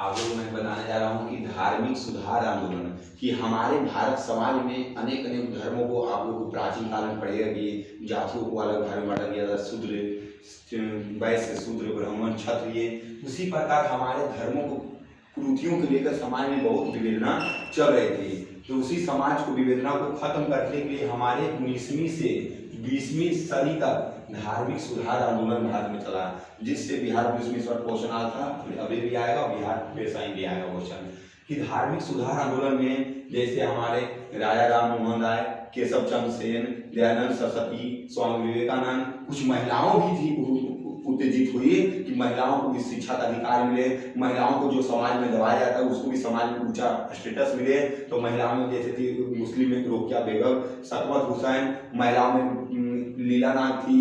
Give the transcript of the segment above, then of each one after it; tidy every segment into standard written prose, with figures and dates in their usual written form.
आपको मैं बताने जा रहा हूँ कि धार्मिक सुधार आंदोलन कि हमारे भारत समाज में अनेक अनेक धर्मों को आप लोग को प्राचीन काल में पढ़ेगा कि जातियों को अलग भाग में बांटा गया था, शूद्र, वैश्य, शूद्र, ब्राह्मण, क्षत्रिय। उसी प्रकार हमारे धर्मों को कुरीतियों को लेकर समाज में बहुत विवेचना चल रही थी। तो उसी समाज को विवेचना को खत्म करने के लिए हमारे 19वीं से 20वीं सदी तक धार्मिक सुधार आंदोलन भारत में चला, जिससे बिहार पुलिस में इस बार क्वेश्चन आया था, अभी भी आएगा, बिहार पेशा भी आएगा क्वेश्चन कि धार्मिक सुधार आंदोलन में जैसे हमारे राजा राम मोहन राय, केशव चंद्र सेन, दयानंद सरस्वती, स्वामी विवेकानंद, कुछ महिलाओं भी थी उत्तेजित हुई कि महिलाओं को भी शिक्षा का अधिकार मिले, महिलाओं को जो समाज में दबाया जाता है उसको भी समाज में ऊंचा स्टेटस मिले। तो महिलाओं में जैसे थी मुस्लिम में रोकिया बेगम, सतवत हुसैन, महिलाओं में लीला नाथ थी,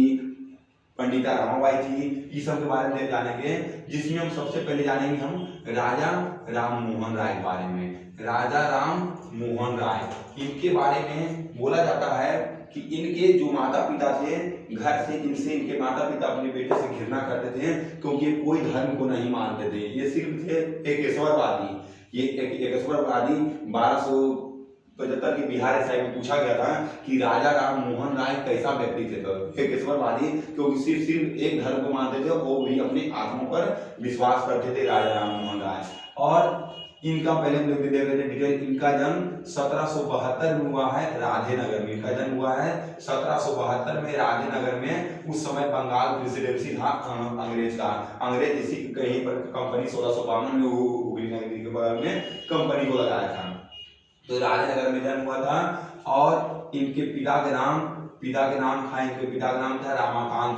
पंडिता रमाबाई थी। इस सब के बारे में जानेंगे, जिसमें हम सबसे पहले जानेंगे हम राजा राम मोहन राय के बारे में। राजा राम मोहन राय, इनके बारे में बोला जाता है कि इनके जो माता पिता थे, घर से इनके माता पिता अपने बेटे से घृणा करते थे क्योंकि ये कोई धर्म को नहीं मानते थे। ये सिर्फ थे एकेश्वरवादी। ये एकेश्वरवादी 1275 के बिहार एसआई में पूछा गया था कि राजा राम मोहन राय कैसा व्यक्ति थे। तो एकेश्वरवादी क्योंकि सिर्फ एक धर्म को मानते थे, वो भी अपनी आत्मा पर विश्वास करते थे राजा राम मोहन राय। और इनका पहले हम लोग देख रहे थे डिटेल। इनका जन्म 1772 में हुआ है राधेनगर में। इनका जन्म हुआ है 1772 में राधेनगर में। उस समय बंगाल प्रेसिडेंसी था अंग्रेज का। अंग्रेज इसी कहीं पर कंपनी 1652 में हुगली नगरी के बगल में कंपनी को लगाया था। तो राधेनगर में जन्म हुआ था। और इनके पिता के नाम था, इनके पिता का नाम था रामाकांत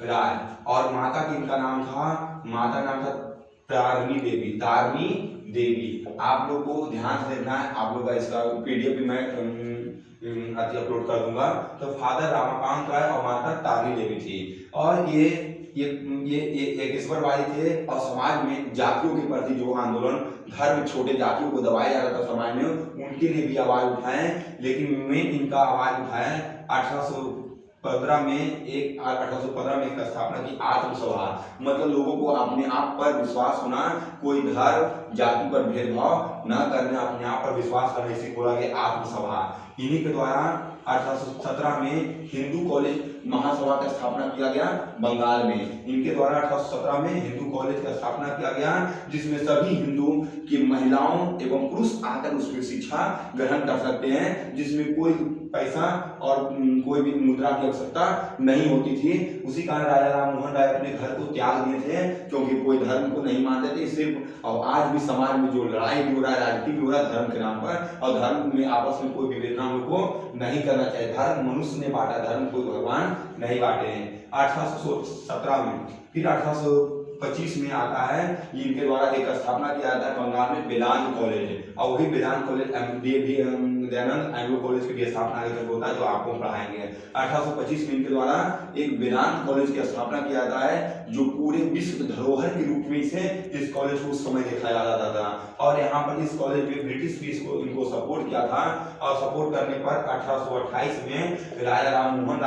राय। और माता का इनका नाम था तारणी देवी। आप लोग को ध्यान से देखना है, आप लोग का इसका पीडीएफ भी मैं अपलोड कर दूंगा। तो फादर रामाकांत राय और माता तारणी देवी थी। और ये एकेश्वरवादी थे और समाज में जातियों के प्रति जो आंदोलन, धर्म छोटे जातियों को दबाया जा रहा था समाज में, उनके लिए भी आवाज उठाए। लेकिन मेन इनका आवाज उठाया 1815 में एक स्थापना की आत्मसभा। मतलब लोगों को अपने आप पर विश्वास होना, कोई धर्म जाति पर भेदभाव न करना, अपने आप पर विश्वास करने से बोला गया आत्मसभा। इन्हीं के द्वारा 1817 में हिंदू कॉलेज महासभा का स्थापना किया गया बंगाल में। इनके द्वारा 1817 में हिंदू कॉलेज का स्थापना किया गया, जिसमें सभी हिंदू की महिलाओं एवं पुरुष आकर उसमें शिक्षा ग्रहण कर सकते हैं, जिसमें कोई पैसा और कोई भी मुद्रा की आवश्यकता नहीं होती थी। उसी कारण राजा राम मोहन राय अपने घर को त्याग दिए थे क्योंकि कोई धर्म को नहीं मानते थे सिर्फ। और आज भी समाज में जो लड़ाई भी हो रहा है, राजनीति भी हो रहा है धर्म के नाम पर, और धर्म में आपस में कोई विवेचना हम लोग को नहीं करना चाहिए। धर्म मनुष्य ने बांटा, धर्म कोई भगवान नहीं बांटे हैं। 1817 में फिर 1825 में आता है, इनके द्वारा एक स्थापना किया जाता है बंगाल में वेदांत कॉलेज। और वही वेदांत कॉलेज दयानंद एंग्लो कॉलेज की भी स्थापना होता है, जो आपको पढ़ाएंगे। 1825 में इनके द्वारा एक वेदांत कॉलेज की स्थापना किया जाता है, जो पूरे विश्व धरोहर के रूप में इस कॉलेज को उस समय देखा जाता था। और यहाँ पर इस कॉलेज में ब्रिटिश भी इनको सपोर्ट किया था। और सपोर्ट करने पर 1828 में राजा राम मोहन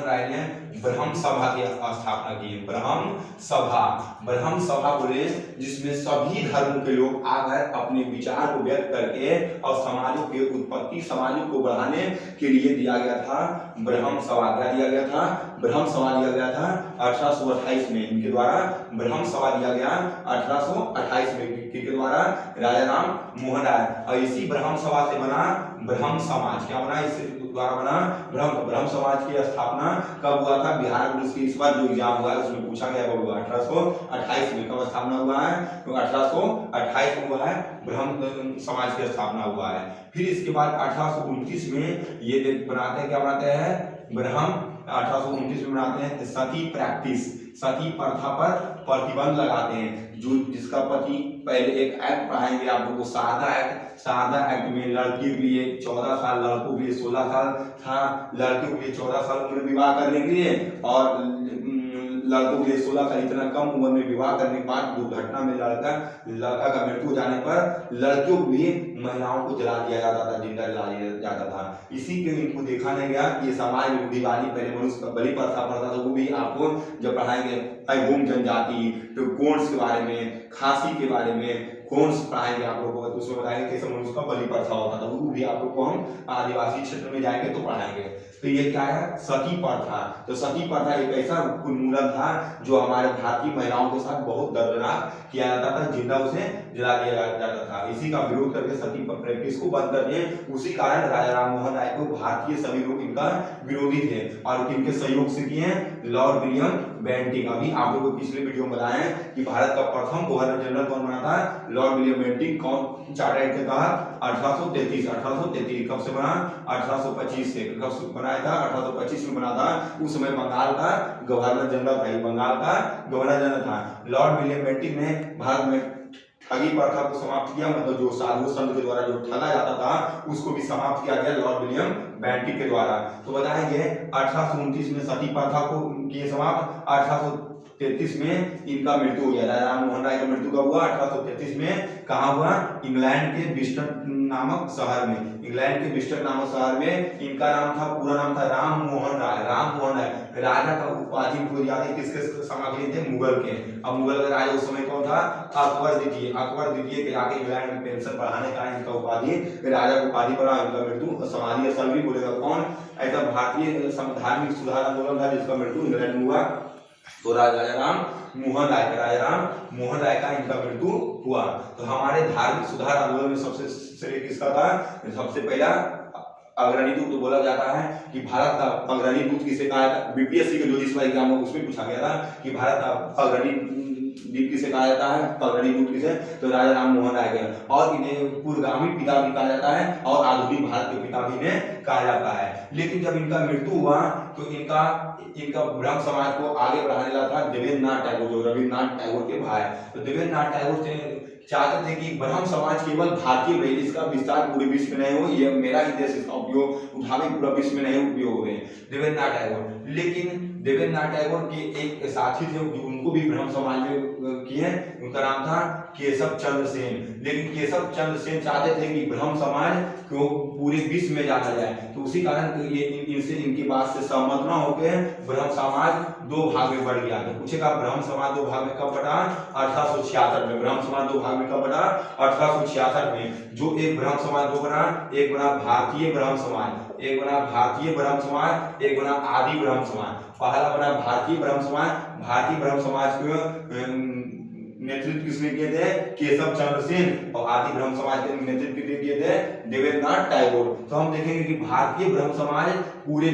राय ने ब्रह्म सभा की स्थापना की। ब्रह्म सभा बोले, जिसमें सभी धर्मों के लोग आकर अपने विचार को व्यक्त करके और समाजों के उत्पत्ति, समाजों को बढ़ाने के लिए दिया गया था ब्रह्म सभा। क्या दिया गया था? ब्रह्म सभा दिया गया था 1828 में। इनके द्वारा ब्रह्म सभा दिया गया 1828 में के द्वारा राजा राम मोहन राय। और इसी ब्रह्म सभा से बना ब्रह्म समाज। क्या बना? इस द्वारा बना ब्रह्म समाज की स्थापना कब हुआ था? बिहार पुलिस की इस बार जो एग्जाम हुआ है उसमें पूछा गया, वो 1828 में। कब स्थापना हुआ है? तो 1828 में हुआ है, ब्रह्म समाज की स्थापना हुआ है। फिर इसके बाद 1829 में ये बनाते हैं, क्या बनाते हैं? ब्रह्म 1829 में बनाते हैं सती प्रथा पर प्रतिबंध लगाते हैं। जो जिसका पति, पहले एक एक्ट पढ़ाएंगे आप लोगों को, शारदा एक्ट में लड़की के लिए 14 साल, लड़कों के लिए 16 साल था। लड़कियों के लिए 14 साल उम्र विवाह करने के लिए, और लड़कों के 16 साल इतना कम उम्र में विवाह करने के बाद दुर्घटना में लड़का का मृत्यु हो जाने पर लड़कियों को भी महिलाओं को जला दिया जाता था, जिंदा जला दिया जाता था। इसी के इनको देखा नहीं गया कि समाज में रूढ़िवादी पहले मनुष्य का बलि प्रथा पड़ता था, वो भी आपको जब पढ़ाएंगे अहोम जनजाति, तो गोंड्स के बारे में, खासी के बारे में, गोंड्स पढ़ाएंगे आप लोगों को, तो उसमें बताएंगे कैसे मनुष्य का बलि प्रथा होता था, वो भी आप लोग को हम आदिवासी क्षेत्र में जाएंगे तो पढ़ाएंगे। तो ये क्या है, सती प्रथा। तो सती प्रथा एक ऐसा उन्मूलन था जो हमारे भारतीय महिलाओं के साथ बहुत दर्दनाक किया जाता था, जिंदा उसे जला दिया जाता था। इसी का विरोध करके सती प्रैक्टिस को बंद कर दिए। उसी कारण राजा राम मोहन राय को भारतीय सभी लोग इनका विरोधी थे और इनके सहयोग से किए लॉर्ड विलियम बेंटिंक। अभी आप लोगों को पिछले वीडियो में बताया कि भारत का प्रथम गवर्नर जनरल कौन बना था, लॉर्ड विलियम बेंटिंक। कौन चार्टर एक्ट के तहत 1833 कब से बना, 1825 से। कब से बनाया था, 1825 में बना था। उस समय बंगाल का गवर्नर जनरल था, बंगाल का गवर्नर जनरल था। लॉर्ड विलियम बेंटिंक ने भारत में ठगी प्रथा को समाप्त किया, मतलब जो साधु संत के द्वारा जो ठगा जाता था उसको भी समाप्त किया गया लॉर्ड विलियम बेंटिंक के द्वारा। तो बताएंगे 1829 में सती प्रथा को किए समाप्त, 1833 में इनका मृत्यु हो गया। राजा राम मोहन राय का मृत्यु कब हुआ, 1833 में। कहाँ हुआ, इंग्लैंड के बिस्टर नामक शहर में। इंग्लैंड के बिस्टर नामक शहर में। इनका नाम था, पूरा नाम था राम मोहन राय। राम मोहन राय राजा का उपाधि को याद है किसके समय के थे, मुगल के। अब मुगल का राजा उस समय कौन था, अकबर द्वितीय। अकबर द्वितीय के आगे इंग्लैंड में पेंशन बढ़ाने का इनका उपाधि, राजा को उपाधि पड़ा। इनका मृत्यु समाधि स्थल भी बोलेगा कौन, ऐसा भारतीय धार्मिक सुधार आंदोलन था जिसका मृत्यु इंग्लैंड में हुआ। तो राजा राम मोहन राय का इनका मृत्यु हुआ। तो हमारे धार्मिक सुधार आंदोलन में सबसे श्रेय किसका था, सबसे पहला अग्रणी दूत तो बोला जाता है कि भारत का अग्रणी दूत किसे कहा था, बीपीएससी के ज्योतिष एग्जाम में उसमें पूछा गया था कि भारत का अग्रणी दूत किसे कहा जाता है, अग्रणी दूत किसे, तो राजा राम मोहन राय के। और इन्हें पूर्वगामी पिता भी कहा जाता है और आधुनिक भारत के पिता भी इन्हें कहा जाता है। लेकिन जब इनका मृत्यु हुआ तो इनका ब्रह्म समाज को आगे बढ़ाने लगा था देवेंद्रनाथ टैगोर, जो रविन्द्रनाथ टैगोर के भाई। तो देवेंद्रनाथ टैगोर चाहते थे कि ब्रह्म समाज केवल भारतीय रहे, इसका विस्तार पूरे विश्व में नहीं हो, ये मेरा ही देश इसका उपयोग उठावे, पूरा विश्व में नहीं उपयोग हुए देवेंद्रनाथ टैगोर। लेकिन देवेंद्रनाथ टैगोर के एक साथी थे जो उनको भी ब्रह्म समाज में किए, उनका नाम था केशव चंद्र सेन। लेकिन केशव चंद्र सेन चाहते थे कि ब्रह्म समाज को पूरे विश्व में जाना जाए, तो उसी कारण ये इनसे इनकी बात से सहमत न होकर ब्रह्म समाज दो भाग में बढ़ गया। तो पूछेगा ब्रह्म समाज दो भाग में कब बटा, 1866 में। ब्रह्म समाज दो भाग में कब बटा, 1866 में। जो एक ब्रह्म समाज दो बना, एक बना भारतीय ब्रह्म समाज, एक बना भारतीय ब्रह्म समाज, एक बना आदि ब्रह्म समाज। पहला बना भारतीय ब्रह्म समाज। भारतीय ब्रह्म समाज को नेतृत्व किसने किए थे, केशव चंद्र सेन। और आदि ब्रह्म समाज के नेतृत्व किए थे देवेंद्रनाथ टैगोर। तो हम देखेंगे कि भारतीय ब्रह्म समाज पूरे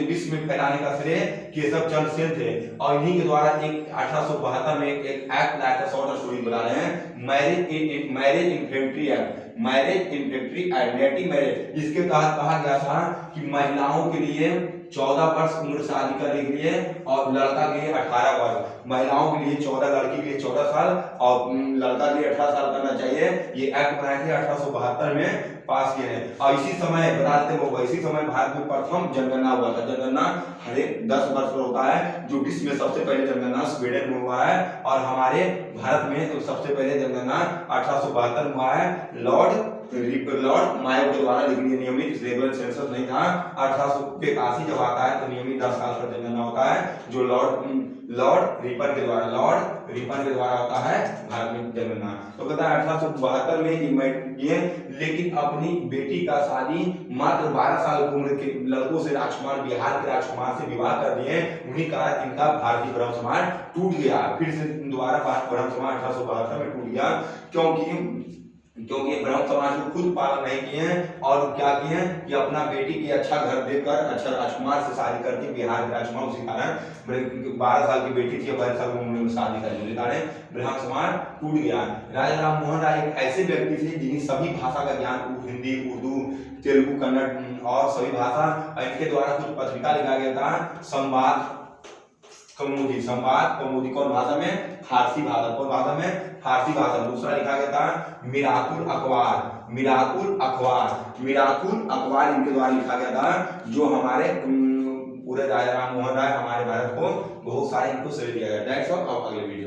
विश्व में फैलाने का श्रेय केशव चंद्र सेन थे। और इन्हीं के द्वारा एक 1872 में एक एक्ट लाया था, शॉर्ट स्टोरी बता रहे हैं, marriage infantry act, marriage infantry and native marriage. इसके तहत कहा गया था कि महिलाओं के लिए 14 वर्ष उम्र शादी करने के लिए और लड़का के लिए 18 वर्ष, महिलाओं के लिए 14, लड़की के लिए 14 साल और लड़का के लिए 18 साल करना चाहिए। ये एक्ट बनाए थे 1872 में पास किए हैं। और इसी समय बता देते हैं, इसी समय भारत में प्रथम जनगणना हुआ था। जनगणना हर एक 10 वर्ष पर होता है। जो विश्व में सबसे पहले जनगणना स्वीडन में हुआ है और हमारे भारत में तो सबसे पहले जनगणना 1872 में हुआ है लॉर्ड मायो के द्वारा। लेकिन ये नियमित रेगुलर सेंसस नहीं था। 1881 जब आता है तो नियमित 10 साल पर जनगणना होता है, जो लॉर्ड रिपन के द्वारा होता है भारत में जनगणना। तो कहता है 1872 में ये, लेकिन अपनी बेटी का शादी मात्र 12 साल की उम्र के लड़कों से राजकुमार, बिहार के राजकुमार से विवाह कर दिए। उन्हीं कारण इनका भारतीय ब्रह्म समाज टूट गया। फिर से दोबारा ब्रह्म समाज 1872 में टूट गया, क्योंकि ब्रह्म समाज को खुद पालन नहीं किए हैं और क्या किए हैं कि अपना बेटी की अच्छा घर देकर अच्छा राजकुमार से शादी करके, बिहार के राजकुमार, उसी कारण 12 साल की बेटी थी, 12 साल की उम्र में शादी करने के कारण ब्रह्म समाज टूट गया। राजा राम मोहन राय एक ऐसे व्यक्ति थे जिन्हें सभी भाषा का ज्ञान, हिंदी, उर्दू, तेलुगु, कन्नड़ और सभी भाषा, इनके द्वारा कुछ पत्रिका लिखा गया था, संवाद कौमुदी कौन भाषा में, फारसी भाषा। कौन भाषा में, फारसी भाषा। दूसरा लिखा गया था मिराकुल अखबार इनके द्वारा लिखा गया था, जो हमारे पूरे राजा राम मोहन राय हमारे भारत को बहुत सारे इनको श्रेय दिया गया। That's all. अब अगले वीडियो